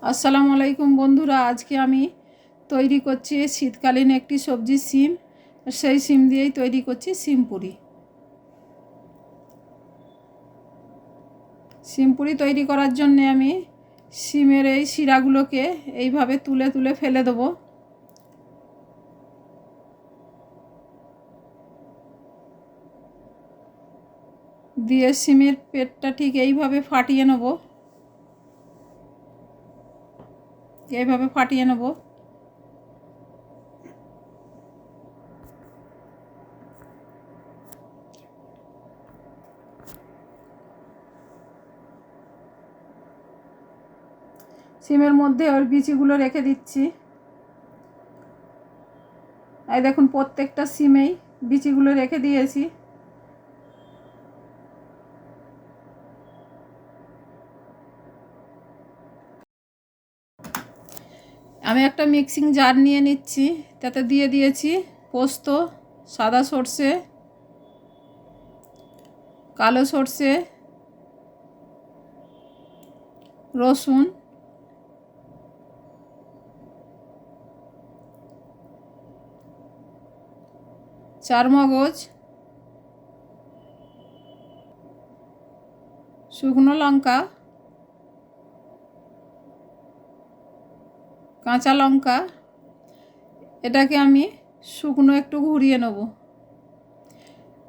আসসালামু আলাইকুম বন্ধুরা, আজকে আমি তৈরি করছি শীতকালীন একটি সবজি সিম। সেই সিম দিয়েই তৈরি করছি সিম পুরি। সিম পুরি তৈরি করার জন্য আমি সিমের এই শিরাগুলোকে এইভাবে তুলে তুলে ফেলে দেবো। দিয়ে সিমের পেটটা ঠিক এইভাবে ফাটিয়ে নেব। এইভাবে ফাটিয়ে নেব। সিমের মধ্যে ওর বিচিগুলো রেখে দিচ্ছি। এই দেখুন, প্রত্যেকটা সিমেই বিচিগুলো রেখে দিয়েছি। আমি একটা মিক্সিং জার নিয়ে নিচ্ছি, তাতে দিয়ে দিয়েছি পোস্ত, সাদা সর্ষে, কালো সর্ষে, রসুন, চারমগজ, শুকনো লঙ্কা, কাঁচা লঙ্কা। এটাকে আমি শুকনো একটু ঘুরিয়ে নেব।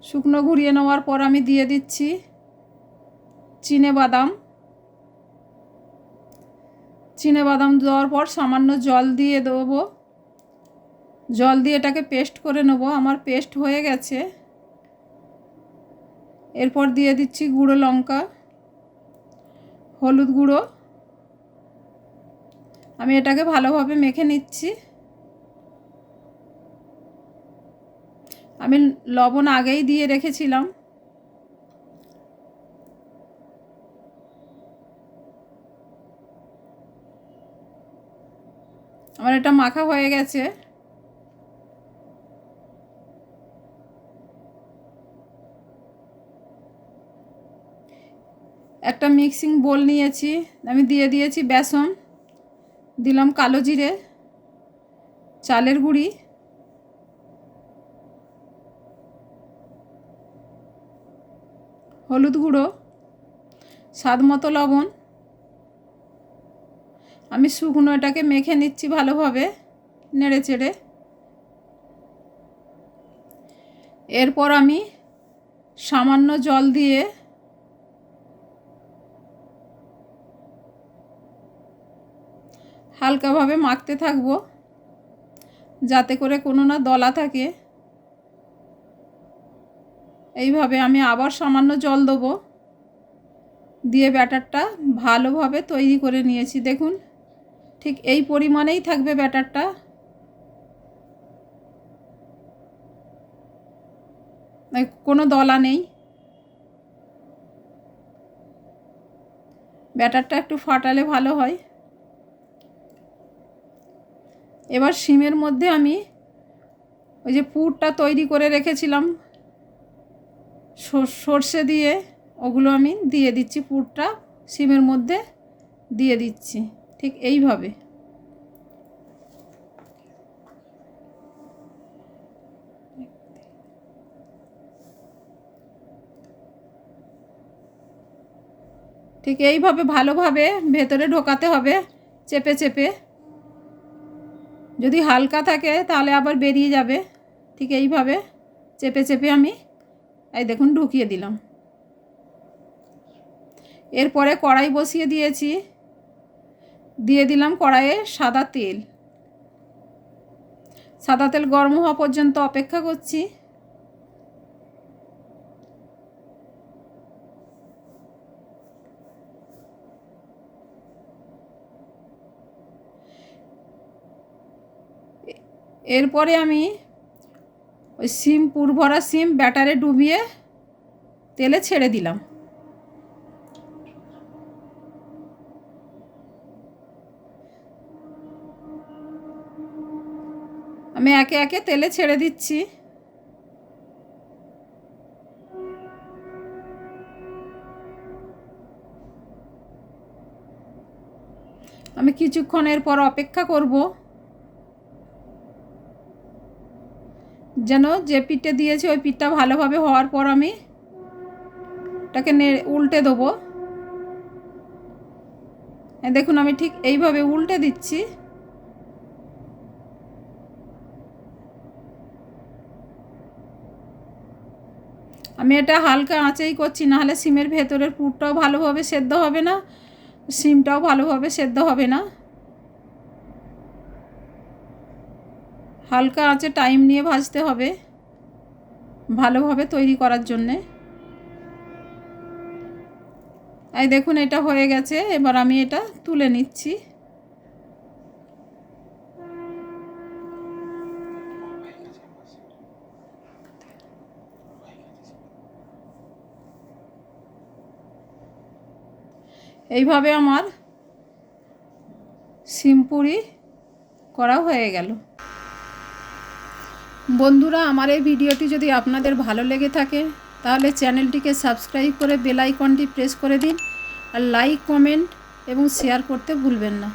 শুকনো ঘুরিয়ে নেওয়ার পর আমি দিয়ে দিচ্ছি চিনেবাদাম। চিনেবাদাম দেওয়ার পর সামান্য জল দিয়ে দেবো। জল দিয়ে এটাকে পেস্ট করে নেব। আমার পেস্ট হয়ে গেছে। এরপর দিয়ে দিচ্ছি গুঁড়ো লঙ্কা, হলুদ গুঁড়ো। আমি এটাকে ভালোভাবে মেখে নিচ্ছি। আমি লবণ আগেই দিয়ে রেখেছিলাম। আমার এটা মাখা হয়ে গেছে। একটা মিক্সিং বোল নিয়েছি, আমি দিয়ে দিয়েছি বেসন, দিলাম কালো জিরে, চালের গুঁড়ি, হলুদ গুঁড়ো, স্বাদ মতো লবণ। আমি শুকনো এটাকে মেখে নিচ্ছি ভালোভাবে নেড়ে চেড়ে। এরপর আমি সামান্য জল দিয়ে হালকাভাবে মাখতে থাকবো, যাতে করে কোনো না দলা থাকে। এইভাবে আমি আবার সামান্য জল দেবো, দিয়ে ব্যাটারটা ভালোভাবে তৈরি করে নিয়েছি। দেখুন, ঠিক এই পরিমাণেই থাকবে ব্যাটারটা। কোনো দলা নেই। ব্যাটারটা একটু ফাটালে ভালো হয়। এবার সিমের মধ্যে আমি ওই যে পুরটা তৈরি করে রেখেছিলাম সর্ষে দিয়ে, ওগুলো আমি দিয়ে দিচ্ছি। পুরটা সিমের মধ্যে দিয়ে দিচ্ছি ঠিক এইভাবে। ঠিক এইভাবে ভালোভাবে ভেতরে ঢোকাতে হবে, চেপে চেপে। যদি হালকা থাকে তাহলে আবার বেরিয়ে যাবে। ঠিক এইভাবে চেপে চেপে আমি এই দেখুন ঢুকিয়ে দিলাম। এরপরে কড়াই বসিয়ে দিয়েছি, দিয়ে দিলাম কড়াইয়ে সাদা তেল। সাদা তেল গরম হওয়া পর্যন্ত অপেক্ষা করছি। এরপরে আমি ওই সিম, পুর ভরা সিম ব্যাটারে ডুবিয়ে তেলে ছেড়ে দিলাম। আমি একে একে তেলে ছেড়ে দিচ্ছি। আমি কিছুক্ষণের পর অপেক্ষা করব যেন যে পিঠে দিয়েছি ওই পিঠটা ভালোভাবে হওয়ার পর আমি এটাকে উল্টে দেবো। দেখুন আমি ঠিক এইভাবে উল্টে দিচ্ছি। আমি এটা হালকা আঁচেই করছি, নাহলে সিমের ভেতরের পুরটাও ভালোভাবে সেদ্ধ হবে না, সিমটাও ভালোভাবে সেদ্ধ হবে না। হালকা আঁচে টাইম নিয়ে ভাজতে হবে ভালোভাবে তৈরি করার জন্যে। এই দেখুন এটা হয়ে গেছে, এবার আমি এটা তুলে নিচ্ছি। এইভাবে আমার সিম পুরি করা হয়ে গেল। বন্ধুরা, আমার এই ভিডিওটি যদি আপনাদের ভালো লেগে থাকে তাহলে চ্যানেলটিকে সাবস্ক্রাইব করে বেল আইকনটি প্রেস করে দিন, আর লাইক, কমেন্ট এবং শেয়ার করতে ভুলবেন না।